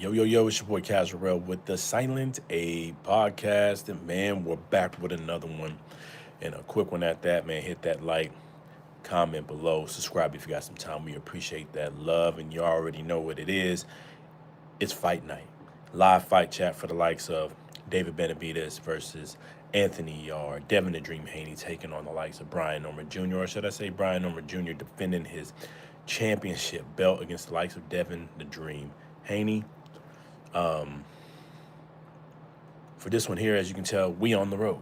Yo, yo, yo, it's your boy Casual with the Silent A podcast. And man, we're back with another one. And a quick one at that, man. Hit that like, comment below, subscribe if you got some time. We appreciate that love. And you already know what it is. It's fight night. Live fight chat for the likes of David Benavidez versus Anthony Yarde, Devin the Dream Haney taking on the likes of Brian Norman Jr., or should I say Brian Norman Jr. defending his championship belt against the likes of Devin the Dream Haney. For this one here, as you can tell, we on the road.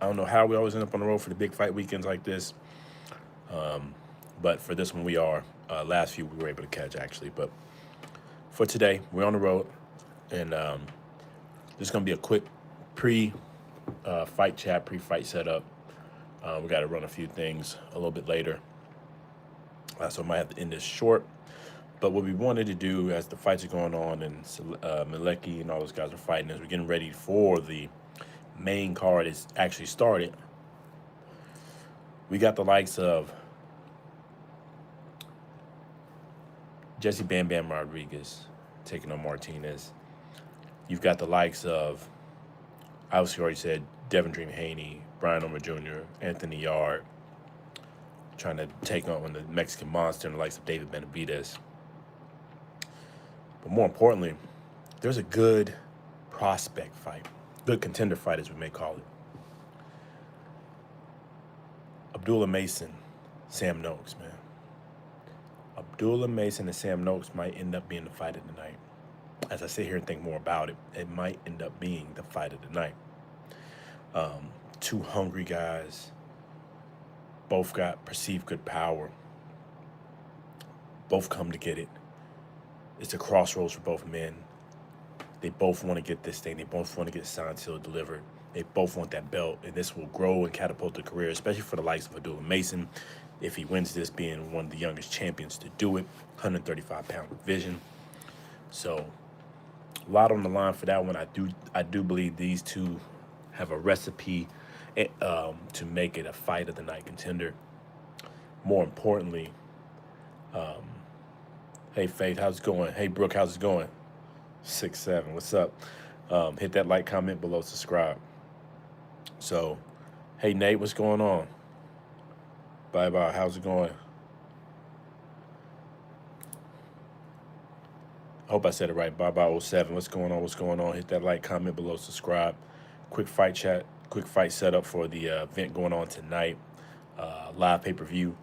I don't know how we always end up on the road for the big fight weekends like this, but for this one we are. Last few we were able to catch actually, but for today we're on the road, and this is gonna be a quick pre-fight chat, pre-fight setup. We got to run a few things a little bit later, so I might have to end this short. But what we wanted to do as the fights are going on and Malecki and all those guys are fighting, as we're getting ready for the main card is actually started, we got the likes of Jesse Bam Bam Rodriguez taking on Martinez. You've got the likes of, I obviously already said, Devin Dream Haney, Brian Norman Jr., Anthony Yarde, trying to take on the Mexican monster and the likes of David Benavidez. But more importantly, there's a good prospect fight, good contender fight, as we may call it. Abdullah Mason, Sam Noakes, man. Abdullah Mason and Sam Noakes might end up being the fight of the night. As I sit here and think more about it, it might end up being the fight of the night. Two hungry guys, both got perceived good power, both come to get it. It's a crossroads for both men. They both want to get this thing. They both want to get signed, sealed, delivered. They both want that belt, and this will grow and catapult their career, especially for the likes of Abdullah Mason, if he wins this, being one of the youngest champions to do it, 135-pound division. So a lot on the line for that one. I do believe these two have a recipe to make it a fight of the night contender. More importantly, hey, Faith, how's it going? Hey, Brooke, how's it going? 6'7", what's up? Hit that like, comment below, subscribe. So, hey, Nate, what's going on? Bye-bye, how's it going? I hope I said it right. Bye-bye 07, what's going on? What's going on? Hit that like, comment below, subscribe. Quick fight chat, quick fight setup for the event going on tonight. Live pay-per-view.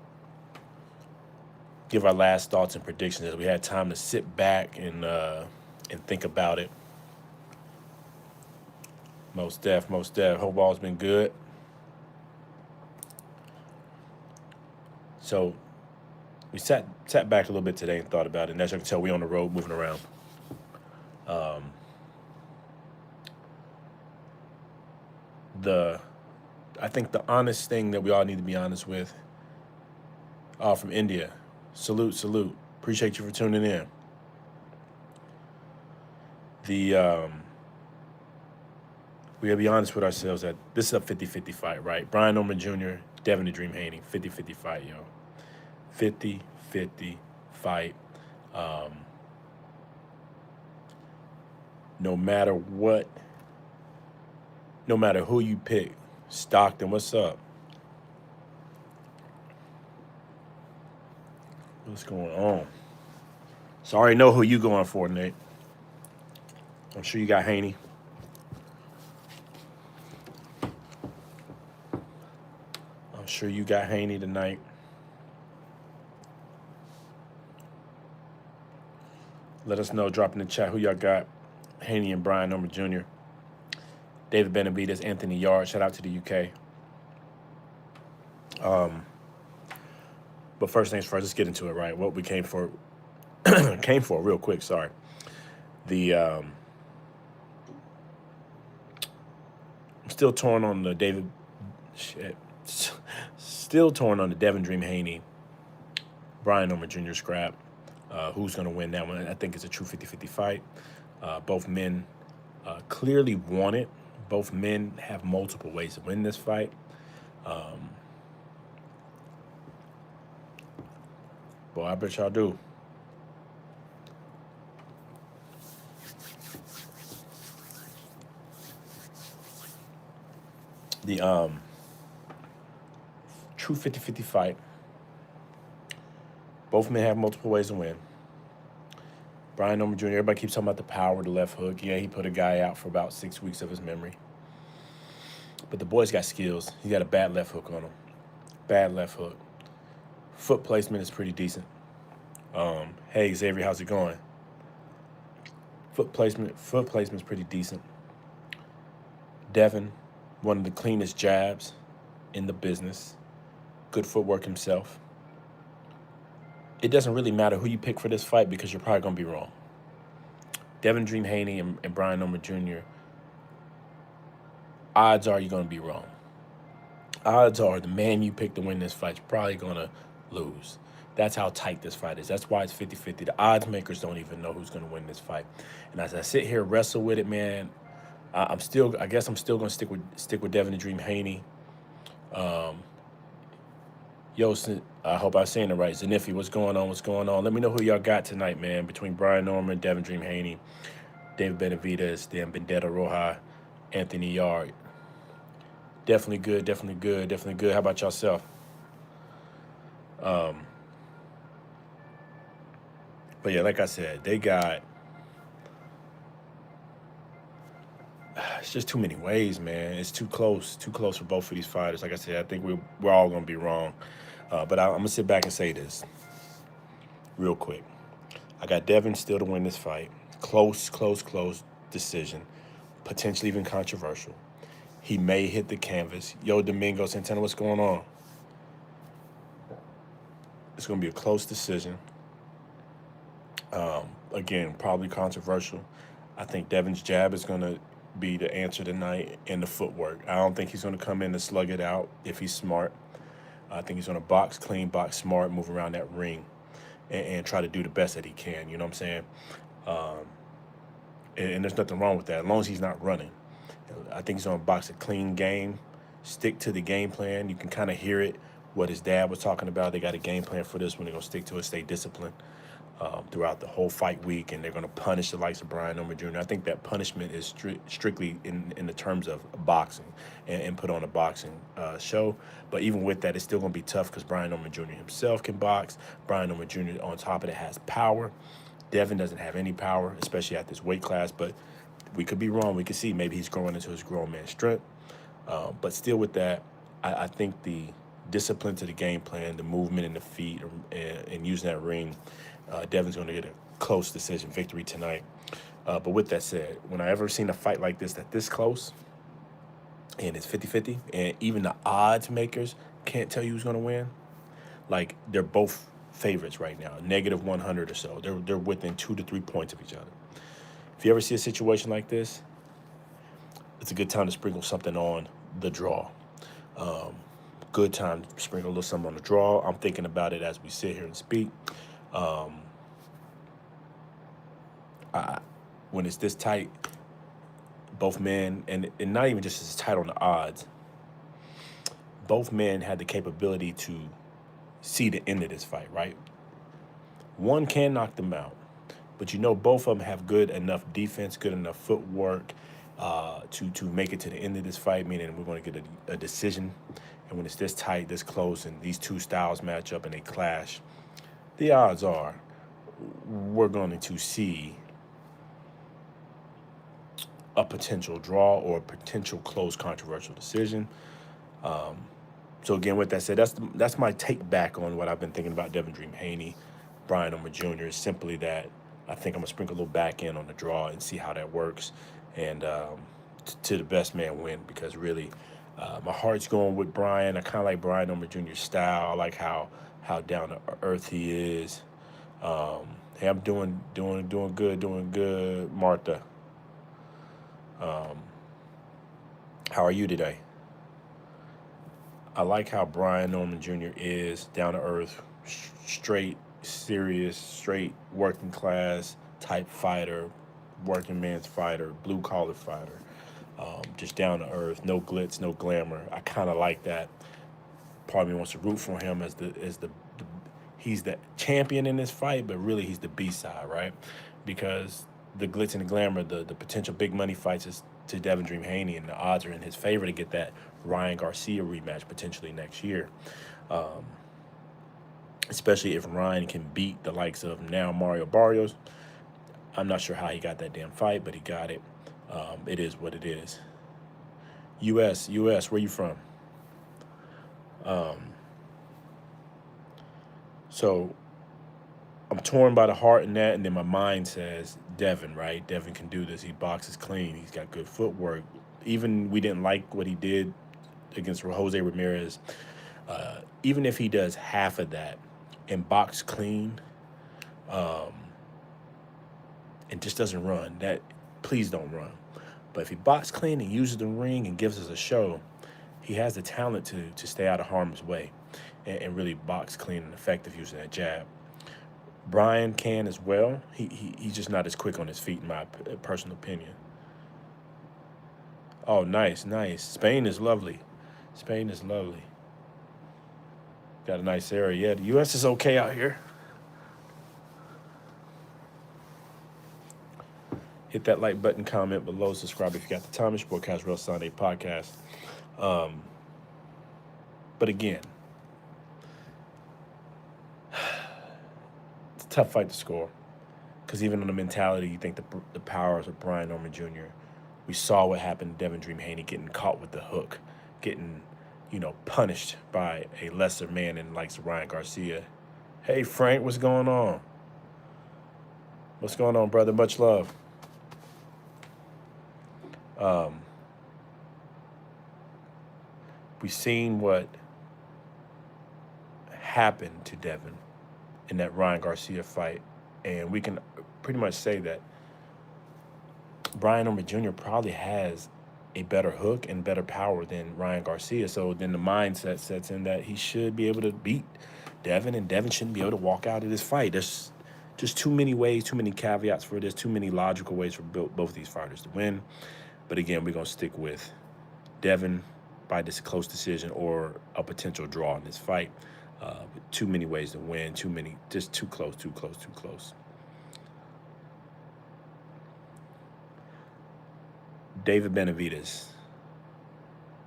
Give our last thoughts and predictions as we had time to sit back and think about it. Most def. Hope all's been good. So we sat back a little bit today and thought about it. And as you can tell, we on the road moving around. I think the honest thing that we all need to be honest with, from India. Salute. Appreciate you for tuning in. We gotta be honest with ourselves that this is a 50-50 fight, right? Brian Norman Jr., Devin the Dream Haney, 50-50 fight, yo. 50-50 fight. No matter who you pick. Stockton, what's up? What's going on? So I already know who you going for, Nate. I'm sure you got Haney. I'm sure you got Haney tonight. Let us know, drop in the chat who y'all got. Haney and Brian Norman Jr., David Benavidez, Anthony Yarde. Shout out to the UK. But first things first, let's get into it, right? What we came for, real quick, sorry. I'm still torn on the Devin Dream Haney, Brian Norman Jr. scrap. Who's going to win that one? I think it's a true 50-50 fight. Both men clearly want it. Both men have multiple ways to win this fight. Boy, I bet y'all do. The true 50-50 fight. Both men have multiple ways to win. Brian Norman Jr., everybody keeps talking about the power of the left hook. Yeah, he put a guy out for about 6 weeks of his memory. But the boy's got skills. He got a bad left hook on him. Bad left hook. Foot placement is pretty decent. Hey, Xavier, how's it going? Foot placement is pretty decent. Devin, one of the cleanest jabs in the business. Good footwork himself. It doesn't really matter who you pick for this fight because you're probably going to be wrong. Devin Dream Haney and Brian Norman Jr., odds are you're going to be wrong. Odds are the man you pick to win this fight is probably going to lose. That's how tight this fight is. That's why it's 50-50. The odds makers don't even know who's going to win this fight. And as I sit here wrestle with it, man, I guess I'm still going to stick with Devin Dream Haney. Yo, I hope I'm saying it right. Zanifi, what's going on? What's going on? Let me know who y'all got tonight, man, between Brian Norman, Devin Dream Haney, David Benavidez, then Vendetta Roja, Anthony Yarde. Definitely good, definitely good, definitely good. How about yourself? But yeah, like I said, they got it's just too many ways, man. It's too close for both of these fighters. Like I said, I think we're all gonna be wrong. But I'm gonna sit back and say this real quick. I got Devin still to win this fight. Close decision, potentially even controversial. He may hit the canvas. Yo, Domingo Santana, what's going on? It's gonna be a close decision. Again, probably controversial. I think Devin's jab is going to be the answer tonight in the footwork. I don't think he's going to come in and slug it out if he's smart. I think he's going to box clean, box smart, move around that ring, and try to do the best that he can. You know what I'm saying? And there's nothing wrong with that as long as he's not running. I think he's going to box a clean game, stick to the game plan. You can kind of hear it, what his dad was talking about. They got a game plan for this one. They're going to stick to it, stay disciplined. Throughout the whole fight week, and they're going to punish the likes of Brian Norman Jr. I think that punishment is strictly in the terms of boxing and put on a boxing show. But even with that, it's still going to be tough because Brian Norman Jr. himself can box. Brian Norman Jr. on top of it has power. Devin doesn't have any power, especially at this weight class. But we could be wrong. We could see maybe he's growing into his grown man strength. But still with that, I think the discipline to the game plan, the movement in the feet, and using that ring, Devin's going to get a close decision victory tonight. But with that said, when I ever seen a fight like this this close, and it's 50-50, and even the odds makers can't tell you who's going to win, like they're both favorites right now, -100 or so. They're within 2 to 3 points of each other. If you ever see a situation like this, it's a good time to sprinkle something on the draw. Good time to sprinkle a little something on the draw. I'm thinking about it as we sit here and speak. When it's this tight, both men, and not even just as tight on the odds, both men had the capability to see the end of this fight, right? One can knock them out, but both of them have good enough defense, good enough footwork to make it to the end of this fight, meaning we're going to get a decision. And when it's this tight, this close, and these two styles match up and they clash, the odds are we're going to see a potential draw or a potential close controversial decision. So again, with that said, that's my take back on what I've been thinking about Devin Dream Haney, Brian Norman Jr. is simply that I think I'm going to sprinkle a little back in on the draw and see how that works, and to the best man win, because really my heart's going with Brian. I kind of like Brian Norman Jr.'s style. I like how down to earth he is. Hey, I'm doing good, Martha. How are you today? I like how Brian Norman Jr. is down to earth, straight, serious, straight working class type fighter, working man's fighter, blue collar fighter. Just down to earth, no glitz, no glamour. I kind of like that. Part of me wants to root for him as he's the champion in this fight, but really he's the B-side, right? Because the glitz and the glamour, the potential big money fights is to Devin Dream Haney, and the odds are in his favor to get that Ryan Garcia rematch potentially next year. Especially if Ryan can beat the likes of now Mario Barrios. I'm not sure how he got that damn fight, but he got it. It is what it is. U.S., where you from? So I'm torn by the heart in that, and then my mind says Devin, right? Devin can do this. He boxes clean. He's got good footwork. Even we didn't like what he did against Jose Ramirez. Even if he does half of that and box clean, and just doesn't run, that please don't run. But if he box clean and uses the ring and gives us a show, he has the talent to stay out of harm's way and really box clean and effective using that jab. Brian can as well. He's just not as quick on his feet, in my personal opinion. Oh, nice, nice. Spain is lovely. Spain is lovely. Got a nice area. Yeah, the U.S. is okay out here. Hit that like button, comment below, subscribe if you got the time. It's your boy Casrell Sunday podcast. But again, it's a tough fight to score. Because even on the mentality, you think the powers of Brian Norman Jr. We saw what happened to Devin Dream Haney getting caught with the hook, getting, punished by a lesser man than likes Ryan Garcia. Hey, Frank, what's going on? What's going on, brother? Much love. We've seen what happened to Devin in that Ryan Garcia fight, and we can pretty much say that Brian Norman Jr. probably has a better hook and better power than Ryan Garcia. So then the mindset sets in that he should be able to beat Devin, and Devin shouldn't be able to walk out of this fight. There's just too many ways, too many caveats for this, too many logical ways for both these fighters to win. But again, we're going to stick with Devin by this close decision or a potential draw in this fight. Too many ways to win, just too close. David Benavidez,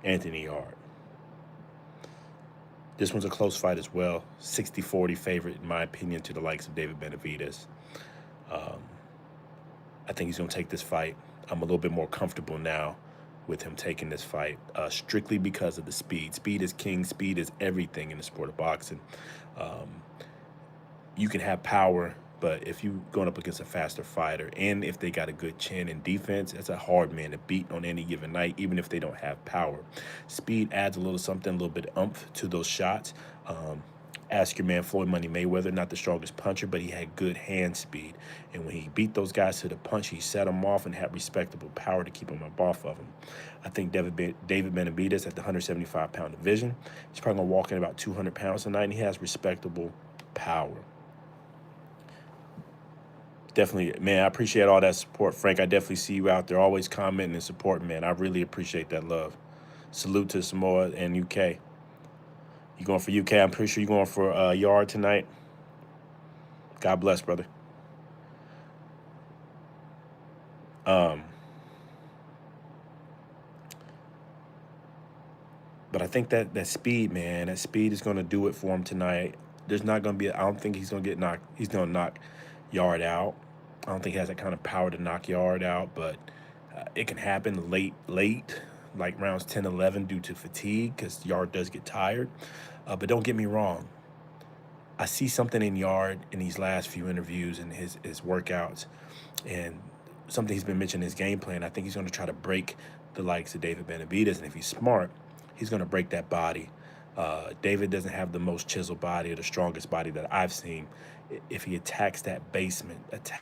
Anthony Yarde. This one's a close fight as well. 60-40 favorite, in my opinion, to the likes of David Benavidez. I think he's going to take this fight. I'm a little bit more comfortable now with him taking this fight, strictly because of the speed. Speed is king. Speed is everything in the sport of boxing. You can have power, but if you're going up against a faster fighter, and if they got a good chin and defense, it's a hard man to beat on any given night, even if they don't have power. Speed adds a little something, a little bit of oomph to those shots. Ask your man Floyd Money Mayweather, not the strongest puncher, but he had good hand speed. And when he beat those guys to the punch, he set them off and had respectable power to keep them up off of him. I think David Benavidez at the 175-pound division, he's probably going to walk in about 200 pounds tonight, and he has respectable power. Definitely, man, I appreciate all that support, Frank. I definitely see you out there always commenting and supporting, man. I really appreciate that love. Salute to Samoa and UK. You going for UK? I'm pretty sure you're going for Yarde tonight. God bless, brother. But I think that speed, man, that speed is going to do it for him tonight. There's not going to be, I don't think he's going to get knocked. He's going to knock Yarde out. I don't think he has that kind of power to knock Yarde out, but it can happen late, like rounds 10, 11 due to fatigue, because Yarde does get tired. But don't get me wrong. I see something in Yarde in these last few interviews and his workouts, and something he's been mentioning in his game plan. I think he's going to try to break the likes of David Benavidez, and if he's smart, he's going to break that body. David doesn't have the most chiseled body or the strongest body that I've seen. If he attacks that basement, there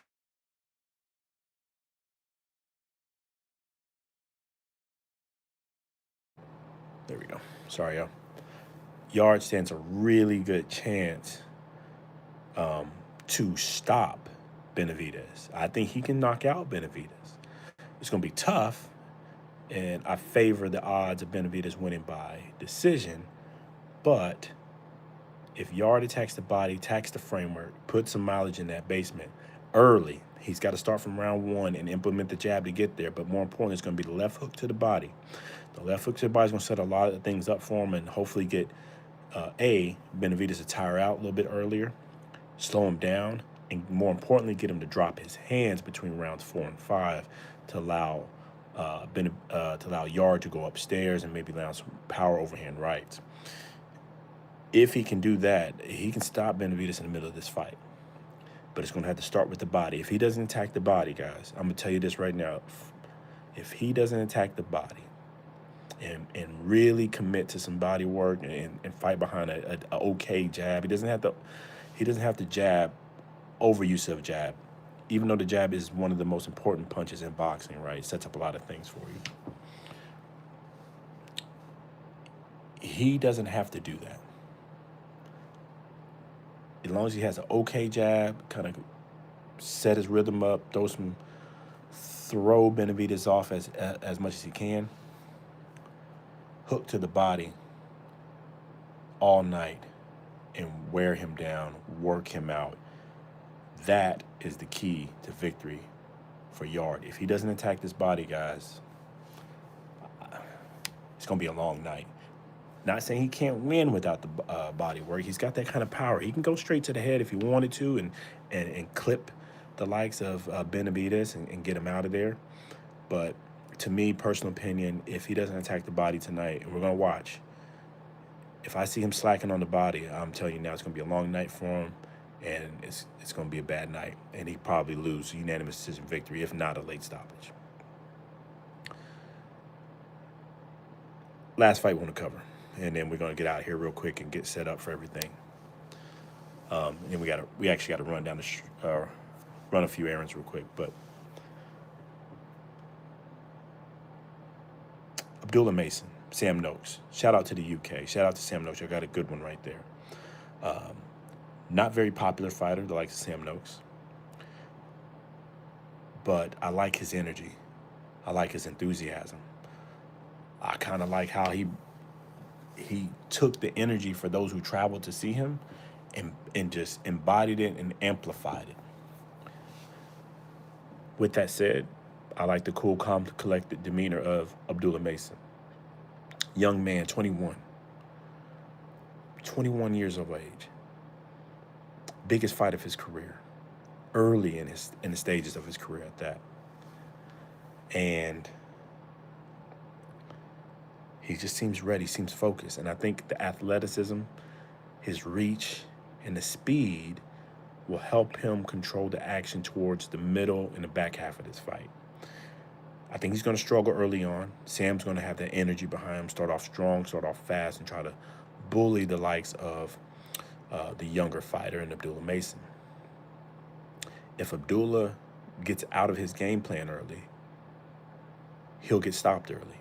we go. Sorry, y'all. Yarde stands a really good chance to stop Benavidez. I think he can knock out Benavidez. It's going to be tough, and I favor the odds of Benavidez winning by decision. But if Yarde attacks the body, attacks the framework, puts some mileage in that basement early, He's got to start from round one and implement the jab to get there. But more importantly, it's going to be the left hook to the body. The left hook to the body is going to set a lot of things up for him and hopefully get Benavidez to tire out a little bit earlier, slow him down, and more importantly, get him to drop his hands between rounds 4 and 5 to allow Yarde to go upstairs and maybe land some power overhand rights. If he can do that, he can stop Benavidez in the middle of this fight. But it's going to have to start with the body. If he doesn't attack the body, guys, I'm going to tell you this right now. If he doesn't attack the body and really commit to some body work and fight behind a okay jab, he doesn't have to jab overuse of jab, even though the jab is one of the most important punches in boxing, right? It sets up a lot of things for you. He doesn't have to do that. As long as he has an okay jab, kind of set his rhythm up, throw Benavidez off as much as he can, hook to the body all night and wear him down, work him out. That is the key to victory for Yarde. If he doesn't attack this body, guys, it's going to be a long night. Not saying he can't win without the body work. He's got that kind of power. He can go straight to the head if he wanted to and clip the likes of Benavidez and get him out of there. But to me, personal opinion, if he doesn't attack the body tonight, and we're going to watch, if I see him slacking on the body, I'm telling you now, it's going to be a long night for him, and it's going to be a bad night. And he probably lose unanimous decision victory, if not a late stoppage. Last fight we want to cover, and then we're going to get out of here real quick and get set up for everything. And we actually got to run down run a few errands real quick, but Abdullah Mason, Sam Noakes. Shout out to the UK. Shout out to Sam Noakes. I got a good one right there. Not very popular fighter, the likes of Sam Noakes, but I like his energy. I like his enthusiasm. I kind of like how he took the energy for those who traveled to see him and just embodied it and amplified it. With that said, I like the cool, calm, collected demeanor of Abdullah Mason. Young man, 21 years of age. Biggest fight of his career. Early in the stages of his career at that. And he just seems ready, seems focused. And I think the athleticism, his reach, and the speed will help him control the action towards the middle and the back half of this fight. I think he's going to struggle early on. Sam's going to have that energy behind him, start off strong, start off fast, and try to bully the likes of the younger fighter in Abdullah Mason. If Abdullah gets out of his game plan early, he'll get stopped early.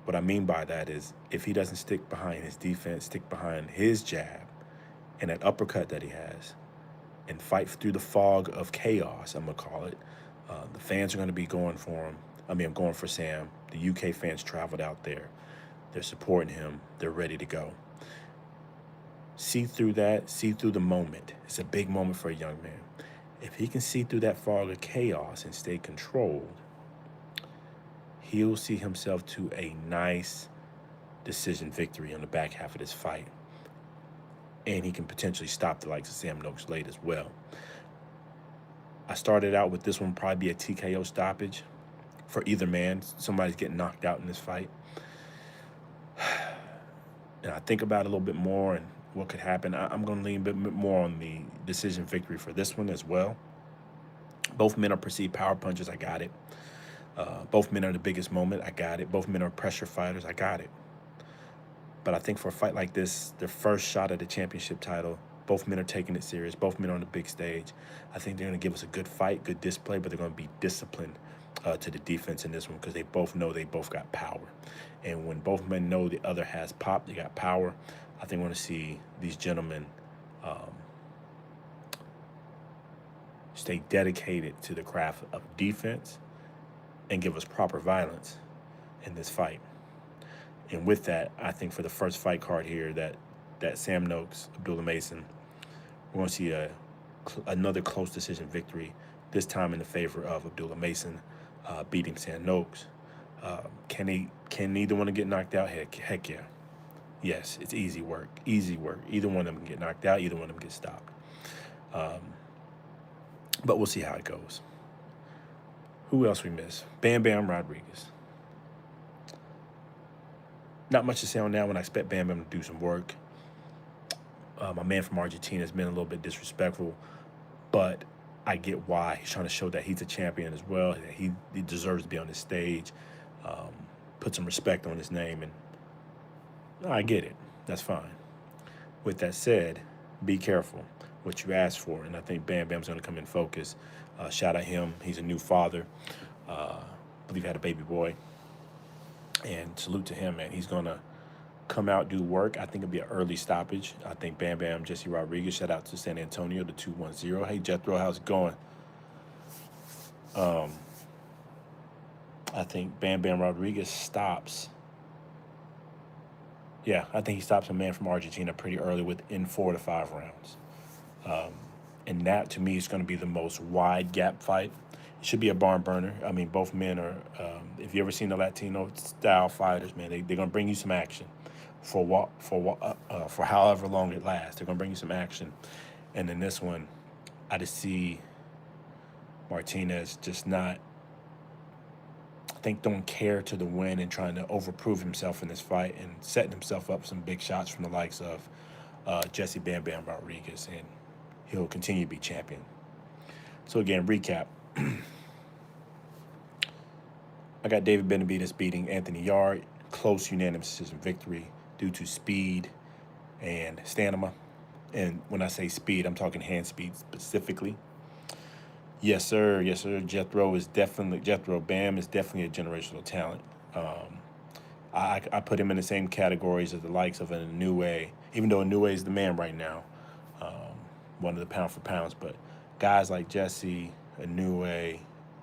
What I mean by that is if he doesn't stick behind his defense, stick behind his jab and that uppercut that he has, and fight through the fog of chaos, I'm going to call it, the fans are going to be going for him. I'm going for Sam. The UK fans traveled out there. They're supporting him. They're ready to go. See through that. See through the moment. It's a big moment for a young man. If he can see through that fog of chaos and stay controlled, he'll see himself to a nice decision victory on the back half of this fight. And he can potentially stop the likes of Sam Noakes late as well. I started out with this one probably be a TKO stoppage for either man. Somebody's getting knocked out in this fight. And I think about it a little bit more and what could happen. I'm going to lean a bit more on the decision victory for this one as well. Both men are perceived power punchers. I got it. Both men are the biggest moment. I got it. Both men are pressure fighters. I got it. But I think for a fight like this, their first shot at the championship title, both men are taking it serious. Both men are on the big stage. I think they're going to give us a good fight, good display, but they're going to be disciplined to the defense in this one because they both know they both got power. And when both men know the other has pop, they got power, I think we're going to see these gentlemen stay dedicated to the craft of defense and give us proper violence in this fight. And with that, I think for the first fight card here, that Sam Noakes, Abdullah Mason, we're going to see a another close decision victory, this time in the favor of Abdullah Mason, beating Sam Noakes. Can neither one of them get knocked out? Heck yeah. Yes, it's easy work. Easy work. Either one of them can get knocked out. Either one of them get stopped. But we'll see how it goes. Who else we miss? Bam Bam Rodriguez. Not much to say on that one. I expect Bam Bam to do some work. My man from Argentina has been a little bit disrespectful, but I get why. He's trying to show that he's a champion as well, that he deserves to be on this stage, put some respect on his name, and I get it. That's fine. With that said, be careful what you ask for, and I think Bam Bam's going to come in focus. Shout out him. He's a new father. I believe he had a baby boy, and salute to him, man. He's going to come out, do work. I think it'll be an early stoppage. I think Bam Bam, Jesse Rodriguez, shout out to San Antonio, the 210. Hey, Jethro, how's it going? I think Bam Bam Rodriguez stops. Yeah, I think he stops a man from Argentina pretty early within 4 to 5 rounds. And that, to me, is going to be the most wide gap fight. It should be a barn burner. I mean, both men are, if you ever seen the Latino-style fighters, man, they're going to bring you some action for however long it lasts. They're going to bring you some action. And in this one, I just see Martinez just not, I think, don't care to the win and trying to overprove himself in this fight and setting himself up some big shots from the likes of Jesse Bam Bam Rodriguez, and he'll continue to be champion. So again, recap. I got David Benavidez beating Anthony Yarde, close unanimous decision victory due to speed and stamina. And when I say speed, I'm talking hand speed specifically. Yes, sir. Yes, sir. Jethro Bam is definitely a generational talent. I put him in the same categories as the likes of an Inoue, even though Inoue is the man right now, one of the pound for pounds. But guys like Jesse, Inoue,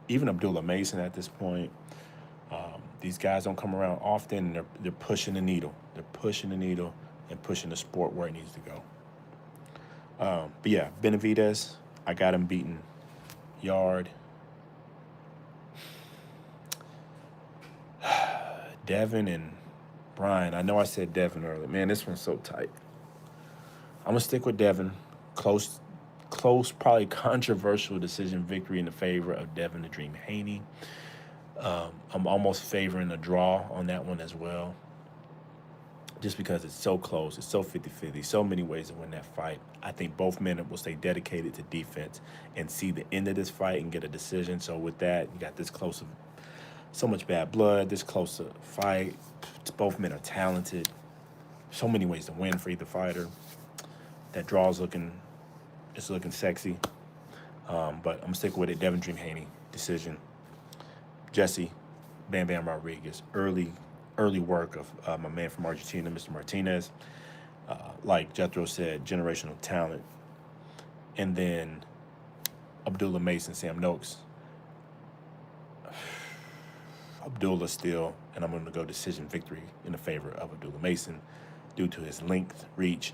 even Abdullah Mason at this point, these guys don't come around often. And they're pushing the needle. They're pushing the needle and pushing the sport where it needs to go. But yeah, Benavidez, I got him beating Yarde. Devin and Brian. I know I said Devin earlier. Man, this one's so tight. I'm going to stick with Devin. Close, probably controversial decision victory in the favor of Devin the Dream Haney. I'm almost favoring a draw on that one as well, just because it's so close. It's so 50-50. So many ways to win that fight. I think both men will stay dedicated to defense and see the end of this fight and get a decision. So with that, you got this close of so much bad blood, this close to fight. Both men are talented. So many ways to win for either fighter. That draw's looking sexy. But I'm sticking with it. Devin Dream Haney decision. Jesse Bam Bam Rodriguez, early work of my man from Argentina, Mr. Martinez. Like Jethro said, generational talent. And then Abdullah Mason, Sam Noakes. Abdullah still, and I'm going to go decision victory in the favor of Abdullah Mason due to his length, reach,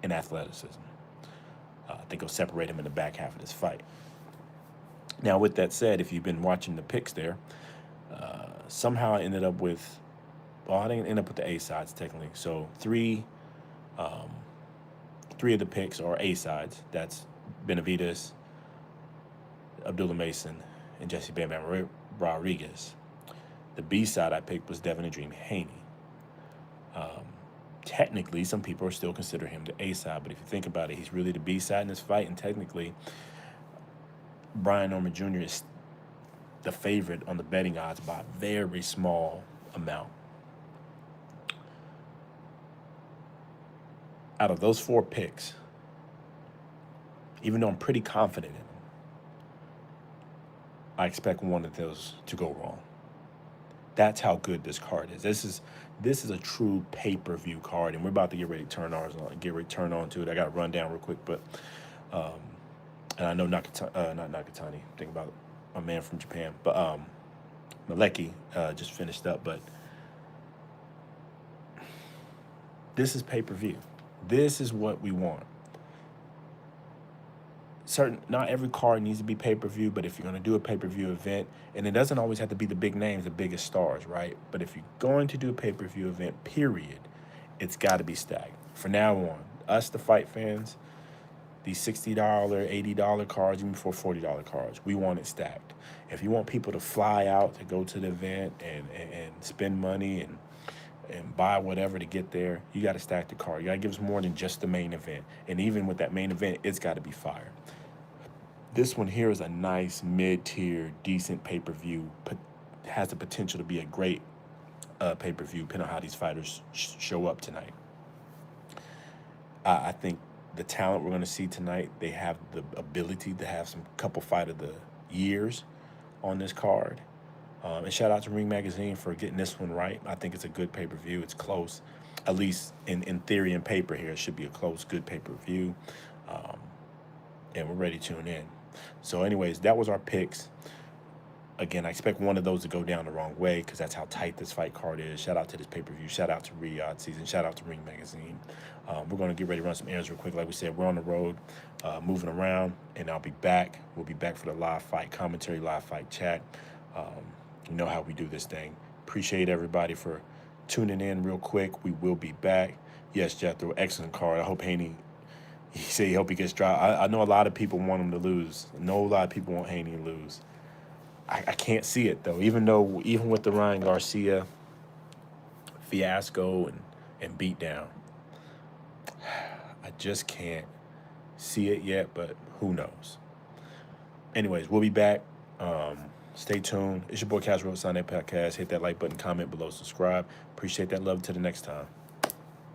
and athleticism. I think he'll separate him in the back half of this fight. Now, with that said, if you've been watching the picks there, somehow I ended up with, well, I didn't end up with the A sides technically. So three of the picks are A sides. That's Benavidez, Abdullah Mason, and Jesse Bam Bam Rodriguez. The B side I picked was Devin the Dream Haney. Technically, some people are still consider him the A side, but if you think about it, he's really the B side in this fight, and technically, Brian Norman Jr. is the favorite on the betting odds by a very small amount. Out of those 4 picks, even though I'm pretty confident in them, I expect one of those to go wrong. That's how good this card is. This is a true pay-per-view card, and we're about to get ready to turn on to it. I got to run down real quick, but and I know not Nakatani. Think about my man from Japan, but Maleki just finished up. But this is pay-per-view. This is what we want. not every card needs to be pay-per-view, but if you're going to do a pay-per-view event, and it doesn't always have to be the big names, the biggest stars, right? But if you're going to do a pay-per-view event, period, it's got to be stacked. From now on, us, the fight fans, these $60, $80 cards, even for $40 cards, we want it stacked. If you want people to fly out to go to the event and spend money and buy whatever to get there, you got to stack the card. You got to give us more than just the main event. And even with that main event, it's got to be fire. This one here is a nice mid-tier, decent pay-per-view. Has the potential to be a great pay-per-view, depending on how these fighters show up tonight. I think the talent we're going to see tonight, they have the ability to have some couple fight of the years on this card. And shout out to Ring Magazine for getting this one right. I think it's a good pay-per-view. It's close, at least in theory and paper here. It should be a close, good pay-per-view. And we're ready to tune in. So anyways, that was our picks. Again, I expect one of those to go down the wrong way because that's how tight this fight card is. Shout out to this pay-per-view. Shout out to Riyadh Season. Shout out to Ring Magazine. We're going to get ready to run some errands real quick. Like we said, we're on the road, moving around, and I'll be back. We'll be back for the live fight commentary, live fight chat. You know how we do this thing. Appreciate everybody for tuning in real quick. We will be back. Yes, Jethro, excellent card. I hope Haney, he said he hope he gets dropped. I know a lot of people want him to lose. I know a lot of people want Haney to lose. I can't see it, though, even with the Ryan Garcia fiasco and beatdown. I just can't see it yet, but who knows. Anyways, we'll be back. Stay tuned. It's your boy Cash Road Sunday Podcast. Hit that like button, comment below, subscribe. Appreciate that love. Till the next time.